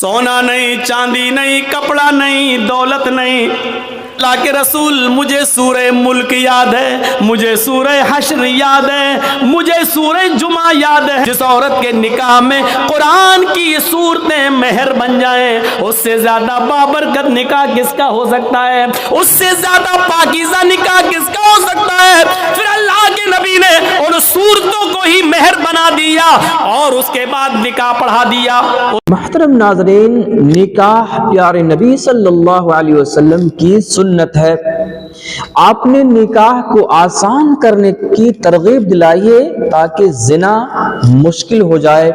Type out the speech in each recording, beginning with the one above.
सोना नहीं, चांदी नहीं, कपड़ा नहीं, दौलत नहीं। अल्लाह के रसूल, मुझे सूरह मुल्क याद है, मुझे सूरह हश्र याद है, मुझे सूरह जुमा याद है। जिस औरत के निकाह में कुरान की सूरतें मेहर बन जाएं, उससे ज्यादा बाबरकत निकाह किसका हो सकता है? उससे ज्यादा पाकीज़ा निकाह किसका हो सकता है? फिर अल्लाह के नबी ने उन सूरतों को ही मेहर बना दिया और उसके बाद निकाह पढ़ा दिया। महतरम नाज़रीन, निकाह प्यारे नबी सल्लल्लाहु अलैहि वसल्लम की सुन्नत है। आपने निकाह को आसान करने की तरगीब दिलाई है ताकि जिना मुश्किल हो जाए,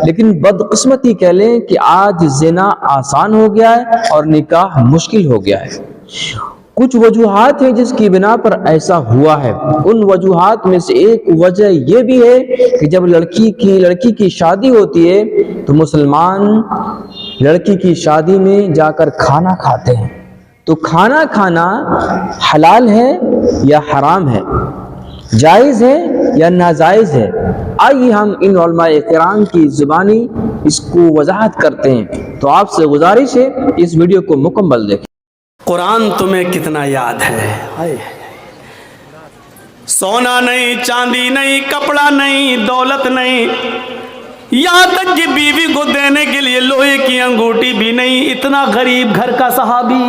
लेकिन बदकिस्मती कह लें कि आज जिना आसान हो गया है और निकाह मुश्किल हो गया है। कुछ वजूहात हैं जिसकी बिना पर ऐसा हुआ है। उन वजूहात में से एक वजह यह भी है कि जब लड़की की शादी होती है तो मुसलमान लड़की की शादी में जाकर खाना खाते हैं। तो खाना खाना हलाल है या हराम है, जायज़ है या नाजायज़ है? आइए हम इन उलमाए किराम की ज़ुबानी इसको वजाहत करते हैं। तो आपसे गुजारिश है इस वीडियो को मुकम्मल देखें। कुरान तुम्हें कितना याद है? सोना नहीं, चांदी नहीं, कपड़ा नहीं, दौलत नहीं, यहाँ तक कि बीवी को देने के लिए लोहे की अंगूठी भी नहीं। इतना गरीब घर का सहाबी,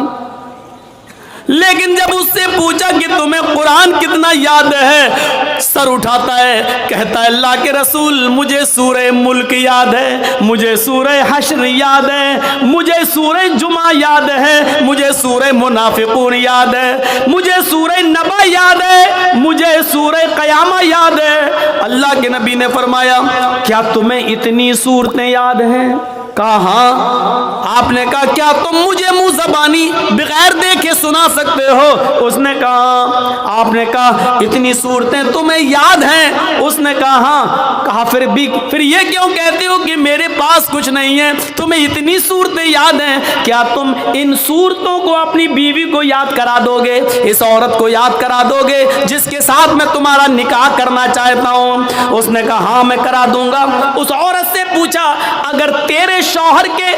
लेकिन जब उससे पूछा कि तुम्हें कुरान कितना याद है, सर उठाता है, कहता है अल्लाह के रसूल, मुझे सूरह मुल्क याद है, मुझे सूरह हश्र याद है, मुझे सूरह जुमा याद है, मुझे सूरह मुनाफिकून याद है, मुझे सूरह नबा याद है, मुझे सूरह क़यामा याद है। अल्लाह के नबी ने फरमाया, क्या तुम्हें इतनी सूरतें याद हैं? कहा हाँ। आपने कहा क्या तुम मुझे मुंह ज़बानी बगैर देखे सुना सकते हो? उसने कहा। आपने कहा इतनी सूरतें तुम्हें याद हैं? उसने कहा हाँ। कहा फिर ये क्यों कहते हो कि मेरे पास कुछ नहीं है? तुम्हें इतनी सूरतें याद हैं, क्या तुम इन सूरतों को अपनी बीवी को याद करा दोगे? इस औरत को याद करा दोगे जिसके साथ मैं तुम्हारा निकाह करना चाहता हूँ? उसने कहा हाँ मैं करा दूंगा। उस औरत से पूछा, अगर तेरे शौहर के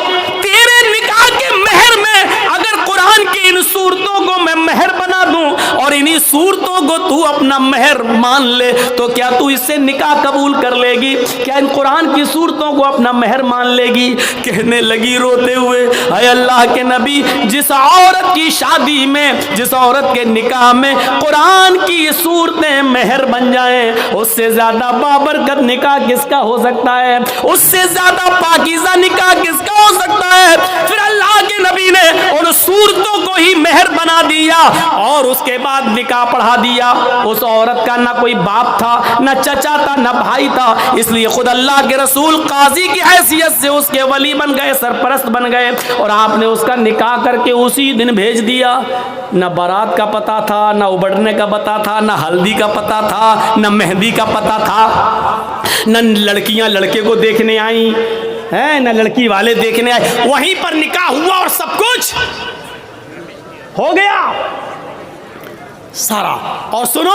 तेरे निकाह के मेहर में अगर कुरान की इन सूरतों को मैं मेहर बना दूं और इन्हीं सूरतों को तू अपना मेहर मान ले, तो क्या तू इससे निकाह कबूल कर लेगी? क्या इन कुरान की सूरतों को अपना मेहर मान लेगी? कहने लगी रोते हुए, अय अल्लाह के नबी, जिस औरत की शादी में, जिस औरत के निकाह में कुरान की सूरतें मेहर बन जाएं, उससे ज्यादा बाबरकत निकाह किसका हो सकता है? उससे ज्यादा पाकीज़ा निकाह किसका हो सकता है? फिर अल्लाह के नबी ने उन सूरतों को ही मेहर बना दिया और उसके बाद निकाह पढ़ा दिया। उस औरत का ना कोई बाप था, ना चचा था, ना भाई था, इसलिए खुद अल्लाह के रसूल काजी की हैसियत से उसके वली बन गए, सरपरस्त बन गए और आपने उसका निकाह करके उसी दिन भेज दिया। ना बारात का पता था, ना उबड़ने का पता था, ना हल्दी का पता था, ना मेहंदी का पता था, न लड़कियां लड़के को देखने आई है, न लड़की वाले देखने आए। वहीं पर निकाह हुआ और सब कुछ हो गया सारा। और सुनो,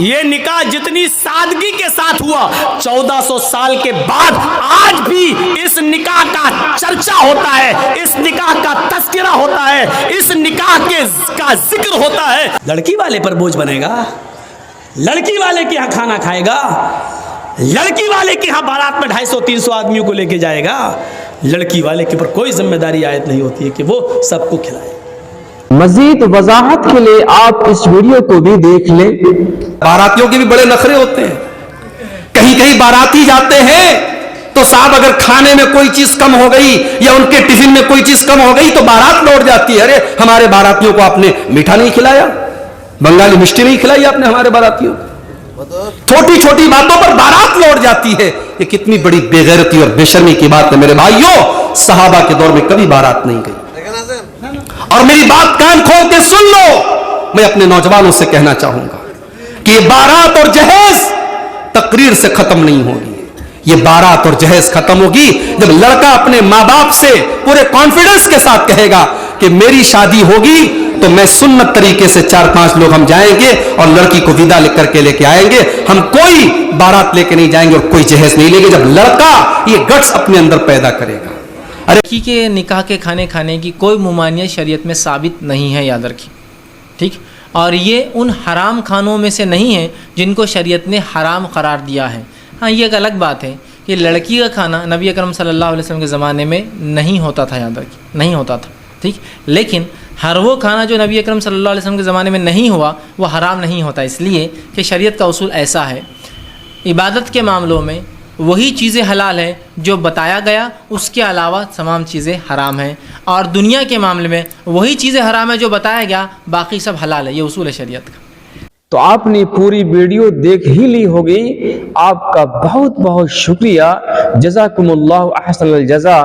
ये निकाह जितनी सादगी के साथ हुआ, 1400 साल के बाद आज भी इस निकाह का चर्चा होता है, इस निकाह का तस्करा होता है, इस निकाह का जिक्र होता है। लड़की वाले पर बोझ बनेगा, लड़की वाले के यहाँ खाना खाएगा, लड़की वाले के यहाँ बारात में 250-300 आदमियों को लेके जाएगा, लड़की वाले के ऊपर कोई जिम्मेदारी आयत नहीं होती है कि वो सबको खिलाए। मजीद वजाहत के लिए आप इस वीडियो को भी देख लें। बारातियों के भी बड़े नखरे होते हैं। कहीं कहीं बाराती जाते हैं तो साहब अगर खाने में कोई चीज कम हो गई या उनके टिफिन में कोई चीज कम हो गई तो बारात लौट जाती है, अरे हमारे बारातियों को आपने मीठा नहीं खिलाया, बंगाली मिष्टी नहीं खिलाई आपने हमारे बारातियों को। छोटी छोटी बातों पर बारात लौट जाती है। ये कितनी बड़ी बेगैरती और बेशर्मी की बात है मेरे भाइयों। सहाबा के दौर में कभी बारात नहीं गई। और मेरी बात कान खोल के सुन लो, मैं अपने नौजवानों से कहना चाहूंगा कि ये बारात और जहेज तकरीर से खत्म नहीं होगी। ये बारात और जहेज खत्म होगी जब लड़का अपने माँ बाप से पूरे कॉन्फिडेंस के साथ कहेगा कि मेरी शादी होगी तो मैं सुन्नत तरीके से 4-5 लोग हम जाएंगे और लड़की को विदा करके लेके आएंगे, हम कोई बारात लेके नहीं जाएंगे और कोई जहेज नहीं लेंगे। जब लड़का ये गट्स अपने अंदर पैदा करेगा अरे लड़की के निकाह के खाने खाने की कोई मुमानियत शरीयत में साबित नहीं है, याद रखिए, ठीक। और ये उन हराम खानों में से नहीं है जिनको शरीयत ने हराम करार दिया है। हाँ, ये एक अलग बात है कि लड़की का खाना नबी अकरम सल्लल्लाहु अलैहि वसल्लम के ज़माने में नहीं होता था, याद रखिए, नहीं होता था, ठीक। लेकिन हर वो खाना जो नबी अकरम सल्लल्लाहु अलैहि वसल्लम के ज़माने में नहीं हुआ वो हराम नहीं होता, इसलिए कि शरीयत का उसूल ऐसा है, इबादत के मामलों में वही चीज़ें हलाल हैं जो बताया गया, उसके अलावा तमाम चीज़ें हराम हैं, और दुनिया के मामले में वही चीज़ें हराम है जो बताया गया, बाकी सब हलाल है। ये उसूल है शरीयत का। तो आपने पूरी वीडियो देख ही ली होगी। आपका बहुत बहुत शुक्रिया। जज़ाकुमुल्लाहु अहसनल जज़ा।